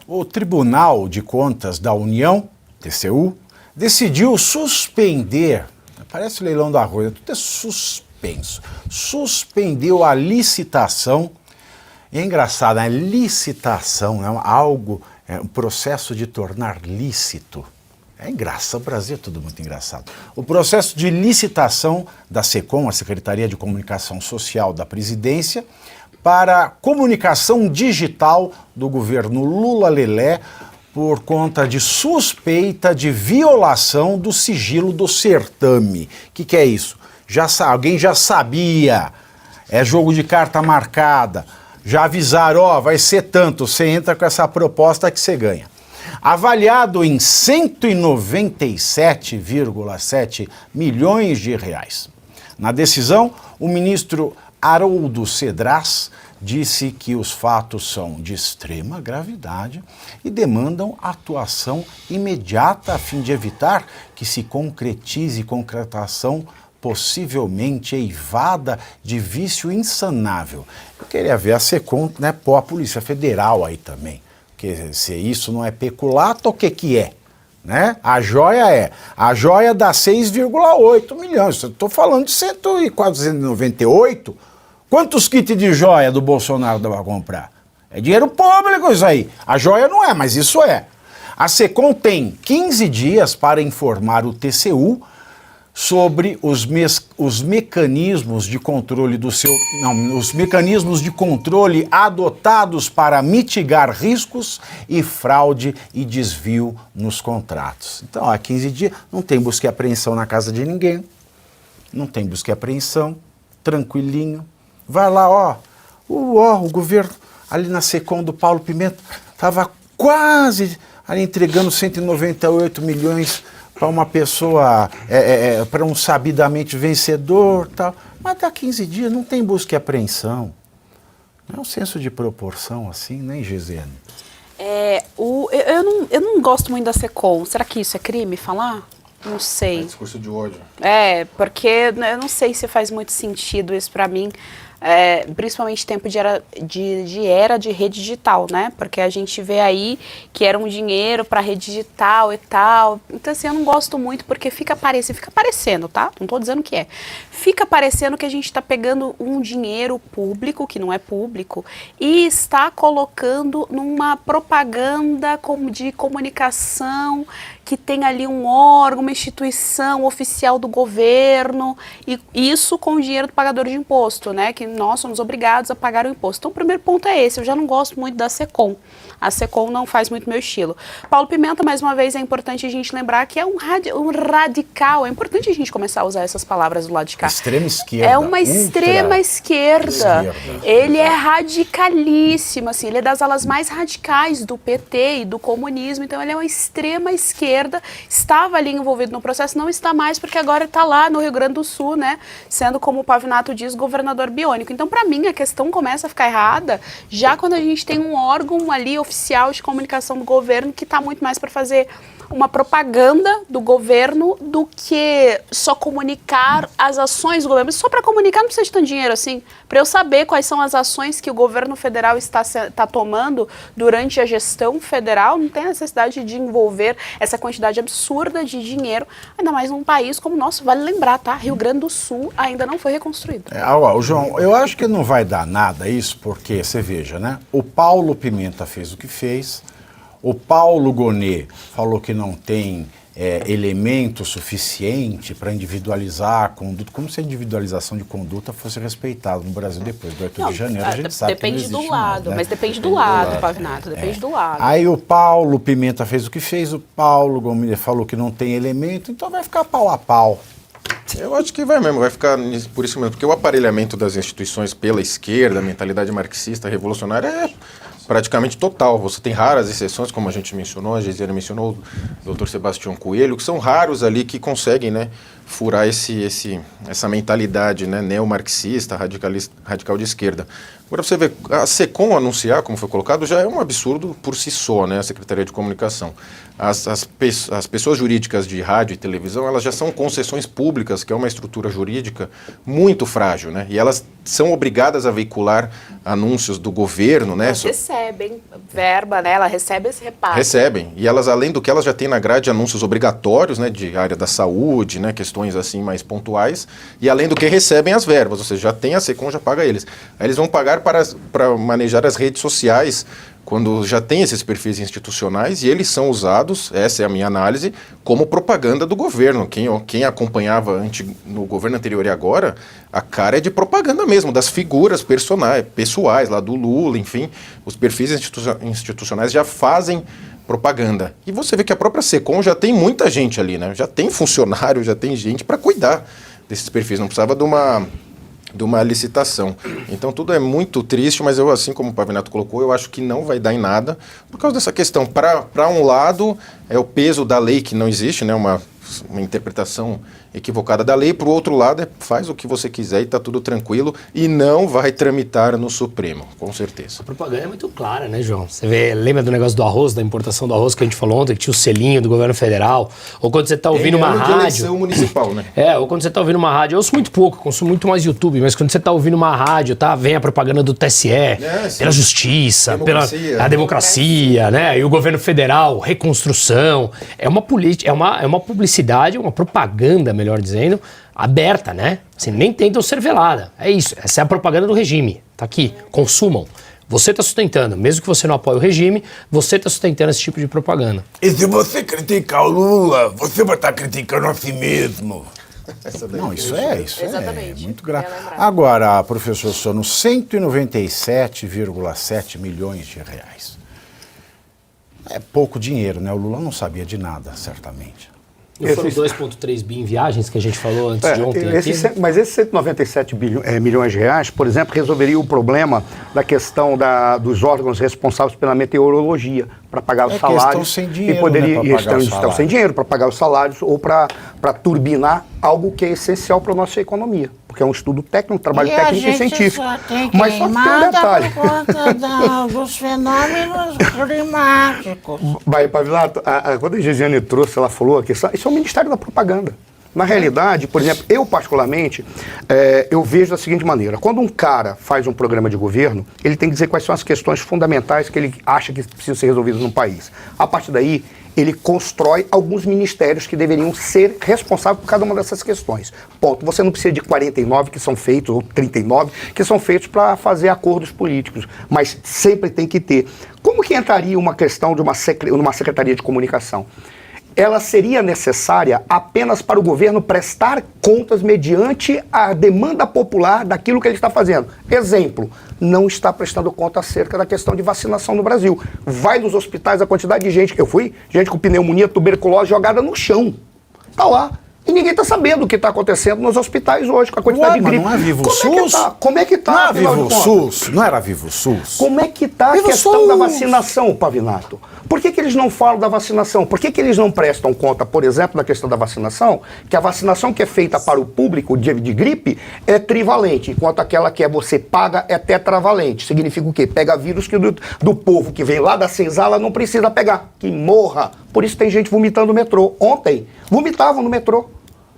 O Tribunal de Contas da União, TCU, decidiu suspender, parece o leilão do arroz, tudo é suspenso, suspendeu a licitação. É engraçado, a licitação é um processo de tornar lícito. É engraçado, o Brasil é tudo muito engraçado. O processo de licitação da SECOM, a Secretaria de Comunicação Social da Presidência, para comunicação digital do governo Lula-Lelé por conta de suspeita de violação do sigilo do certame. O que é isso? Alguém já sabia, é jogo de carta marcada, já avisaram, vai ser tanto, você entra com essa proposta que você ganha. Avaliado em 197,7 milhões de reais. Na decisão, o ministro Haroldo Cedras disse que os fatos são de extrema gravidade e demandam atuação imediata a fim de evitar que se concretize contratação possivelmente eivada de vício insanável. Eu queria ver a SECOM, né, pôr a Polícia Federal aí também. Porque se isso não é peculato, o que é? Né? A joia dá 6,8 milhões. Estou falando de 498. Quantos kits de joia do Bolsonaro dá para comprar? É dinheiro público isso aí. A joia não é, mas isso é. A SECOM tem 15 dias para informar o TCU sobre os mecanismos de controle os mecanismos de controle adotados para mitigar riscos e fraude e desvio nos contratos. Então, há 15 dias, não tem busca e apreensão na casa de ninguém, não tem busca e apreensão, tranquilinho. Vai lá, o governo ali na SECOM do Paulo Pimenta estava quase ali entregando 198 milhões para uma pessoa, para um sabidamente vencedor, tal. Mas dá 15 dias, não tem busca e apreensão. Não é um senso de proporção assim, nem, Gisele? Eu não gosto muito da SECOM. Será que isso é crime falar? Não sei. É discurso de ódio. Porque eu não sei se faz muito sentido isso para mim. Principalmente tempo de era de rede digital, né? Porque a gente vê aí que era um dinheiro para rede digital e tal. Então, assim, eu não gosto muito porque fica parecendo, tá? Não tô dizendo que é. Fica parecendo que a gente está pegando um dinheiro público, que não é público, e está colocando numa propaganda de comunicação que tem ali um órgão, uma instituição oficial do governo, e isso com o dinheiro do pagador de imposto, né? Que nós somos obrigados a pagar o imposto. Então, o primeiro ponto é esse. Eu já não gosto muito da SECOM. A SECOM não faz muito meu estilo. Paulo Pimenta, mais uma vez, é importante a gente lembrar que é um radical. É importante a gente começar a usar essas palavras do lado de cá. Extrema esquerda. É uma extrema esquerda. Ele é radicalíssimo, assim. Ele é das alas mais radicais do PT e do comunismo. Então, ele é uma extrema esquerda. Estava ali envolvido no processo, não está mais, porque agora está lá no Rio Grande do Sul, né? Sendo, como o Pavinato diz, governador biônico. Então, para mim, a questão começa a ficar errada já quando a gente tem um órgão ali oficial de comunicação do governo que está muito mais para fazer uma propaganda do governo do que só comunicar as ações do governo. Só para comunicar não precisa de tanto dinheiro assim. Para eu saber quais são as ações que o governo federal está tomando durante a gestão federal, não tem necessidade de envolver essa quantidade absurda de dinheiro, ainda mais num país como o nosso. Vale lembrar, tá? Rio Grande do Sul ainda não foi reconstruído. João, eu acho que não vai dar nada isso, porque, você veja, né? O Paulo Pimenta fez o que fez, o Paulo Gonet falou que não tem elemento suficiente para individualizar a conduta, como se a individualização de conduta fosse respeitada no Brasil depois do 8 de janeiro, a gente sabe que não existe do lado, mais, né? mas depende do lado, Pavinato, depende do lado. Aí o Paulo Pimenta fez o que fez, o Paulo Gonet falou que não tem elemento, então vai ficar pau a pau. Eu acho que vai mesmo, vai ficar por isso mesmo, porque o aparelhamento das instituições pela esquerda, a mentalidade marxista, revolucionária é praticamente total. Você tem raras exceções, como a gente mencionou, a Gisele mencionou, o Dr. Sebastião Coelho, que são raros ali que conseguem, né, furar essa mentalidade, né, neomarxista, radical de esquerda. Agora você vê, a SECOM anunciar, como foi colocado, já é um absurdo por si só, né, a Secretaria de Comunicação. As pessoas jurídicas de rádio e televisão, elas já são concessões públicas, que é uma estrutura jurídica muito frágil, né, e elas são obrigadas a veicular anúncios do governo, né. Elas recebem verba, né, ela recebe esse repasse. Recebem, e elas, além do que elas já têm na grade anúncios obrigatórios, né, de área da saúde, né, questões assim mais pontuais, e além do que recebem as verbas, ou seja, já tem a SECOM, já paga eles. Aí eles vão pagar para manejar as redes sociais, quando já tem esses perfis institucionais, e eles são usados, essa é a minha análise, como propaganda do governo. Quem acompanhava no governo anterior e agora, a cara é de propaganda mesmo, das figuras pessoais, lá do Lula, enfim, os perfis institucionais já fazem propaganda. E você vê que a própria SECOM já tem muita gente ali, né? Já tem funcionário, já tem gente para cuidar desses perfis, não precisava de uma licitação. Então tudo é muito triste, mas eu, assim como o Pavinato colocou, eu acho que não vai dar em nada, por causa dessa questão. Para um lado, é o peso da lei que não existe, né, uma interpretação equivocada da lei, para o outro lado, faz o que você quiser e está tudo tranquilo, e não vai tramitar no Supremo, com certeza. A propaganda é muito clara, né, João? Você lembra do negócio do arroz, da importação do arroz que a gente falou ontem, que tinha o selinho do governo federal, ou quando você está ouvindo uma rádio... eleição municipal, né? Ou quando você está ouvindo uma rádio, eu ouço muito pouco, consumo muito mais YouTube, mas quando você está ouvindo uma rádio, vem a propaganda do TSE, pela justiça, pela democracia, né? E o governo federal, reconstrução, é uma política, é uma publicidade, uma propaganda, melhor dizendo, aberta, né? Assim, nem tentam ser velada. É isso, essa é a propaganda do regime. Tá aqui, consumam. Você está sustentando, mesmo que você não apoie o regime, você está sustentando esse tipo de propaganda. E se você criticar o Lula, você vai estar criticando a si mesmo. Não, isso é Exatamente. muito grave. Agora, professor Sono, 197,7 milhões de reais. É pouco dinheiro, né? O Lula não sabia de nada, certamente. Não foram 2,3 bi em viagens que a gente falou antes de ontem aqui? Mas esses 197 milhões de reais, por exemplo, resolveria o problema da questão dos órgãos responsáveis pela meteorologia, para pagar os salários. Estão sem dinheiro, e poderia, né, estão sem dinheiro para pagar os salários ou para turbinar algo que é essencial para a nossa economia. Porque é um estudo técnico, um trabalho técnico e científico. Mas só que tem um detalhe. Por conta dos fenômenos climáticos. Vai, Pavinato, quando a Gisiane trouxe, ela falou que isso é o Ministério da Propaganda. Na realidade, por exemplo, eu particularmente, eu vejo da seguinte maneira. Quando um cara faz um programa de governo, ele tem que dizer quais são as questões fundamentais que ele acha que precisam ser resolvidas no país. A partir daí, ele constrói alguns ministérios que deveriam ser responsáveis por cada uma dessas questões. Ponto. Você não precisa de 49 que são feitos, ou 39, que são feitos para fazer acordos políticos, mas sempre tem que ter. Como que entraria uma questão de uma secretaria de comunicação? Ela seria necessária apenas para o governo prestar contas mediante a demanda popular daquilo que ele está fazendo. Exemplo, não está prestando conta acerca da questão de vacinação no Brasil. Vai nos hospitais a quantidade de gente, gente com pneumonia, tuberculose jogada no chão. Está lá. E ninguém está sabendo o que está acontecendo nos hospitais hoje, com a quantidade de gripe. Não é Vivo SUS? Como é que está? Não é Vivo SUS? Não era Vivo SUS? Como é que está a questão da vacinação, Pavinato? Por que eles não falam da vacinação? Por que eles não prestam conta, por exemplo, da questão da vacinação? Que a vacinação que é feita para o público de gripe é trivalente, enquanto aquela que você paga é tetravalente. Significa o quê? Pega vírus que do povo que vem lá da senzala não precisa pegar, que morra. Por isso tem gente vomitando no metrô. Ontem, vomitavam no metrô.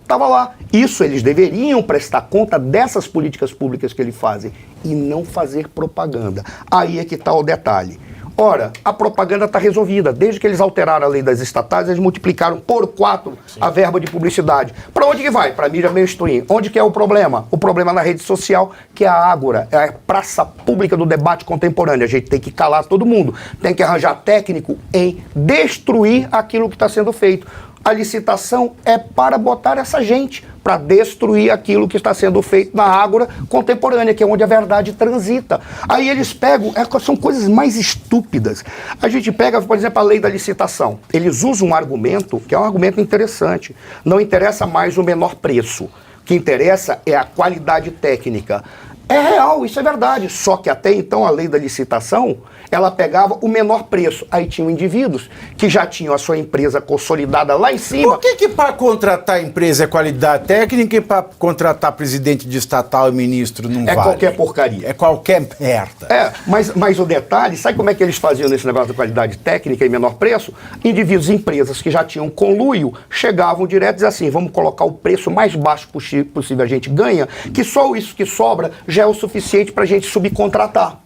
Estava lá. Isso eles deveriam prestar conta dessas políticas públicas que eles fazem e não fazer propaganda. Aí é que está o detalhe. Ora, a propaganda está resolvida. Desde que eles alteraram a lei das estatais, eles multiplicaram por 4 a verba de publicidade. Para onde que vai? Para a mídia mainstream. Onde que é o problema? O problema é na rede social, que é a ágora, é a praça pública do debate contemporâneo. A gente tem que calar todo mundo. Tem que arranjar técnico em destruir aquilo que está sendo feito. A licitação é para botar essa gente, para destruir aquilo que está sendo feito na ágora contemporânea, que é onde a verdade transita. Aí eles pegam, são coisas mais estúpidas. A gente pega, por exemplo, a lei da licitação. Eles usam um argumento, que é um argumento interessante. Não interessa mais o menor preço. O que interessa é a qualidade técnica. É real, isso é verdade. Só que até então a lei da licitação, ela pegava o menor preço. Aí tinham indivíduos que já tinham a sua empresa consolidada lá em cima. Por que para contratar empresa é qualidade técnica e para contratar presidente de estatal e ministro não vale? É qualquer porcaria. É qualquer merda. Mas o detalhe, sabe como é que eles faziam nesse negócio da qualidade técnica e menor preço? Indivíduos e empresas que já tinham conluio chegavam direto e diziam assim, vamos colocar o preço mais baixo possível, a gente ganha, que só isso que sobra já é o suficiente para a gente subcontratar.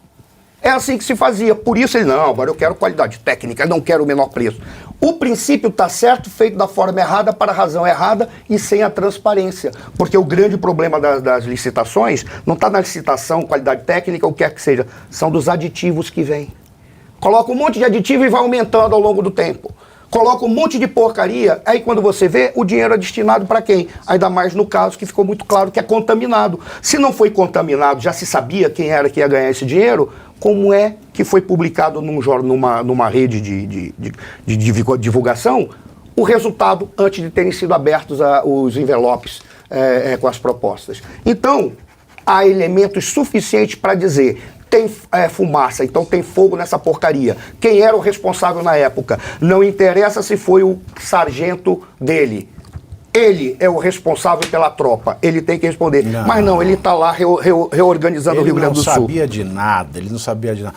É assim que se fazia. Por isso ele, não, agora eu quero qualidade técnica, eu não quero o menor preço. O princípio está certo, feito da forma errada, para a razão errada e sem a transparência. Porque o grande problema das licitações não está na licitação, qualidade técnica, ou o que quer que seja, são dos aditivos que vêm. Coloca um monte de aditivo e vai aumentando ao longo do tempo. Coloca um monte de porcaria, aí quando você vê, o dinheiro é destinado para quem? Ainda mais no caso que ficou muito claro que é contaminado. Se não foi contaminado, já se sabia quem era que ia ganhar esse dinheiro, como é que foi publicado numa rede de divulgação o resultado antes de terem sido abertos os envelopes com as propostas. Então, há elementos suficientes para dizer... Tem fumaça, então tem fogo nessa porcaria. Quem era o responsável na época? Não interessa se foi o sargento dele. Ele é o responsável pela tropa. Ele tem que responder. Não. Mas não, ele está lá reorganizando o Rio Grande do Sul. Ele não sabia de nada, ele não sabia de nada.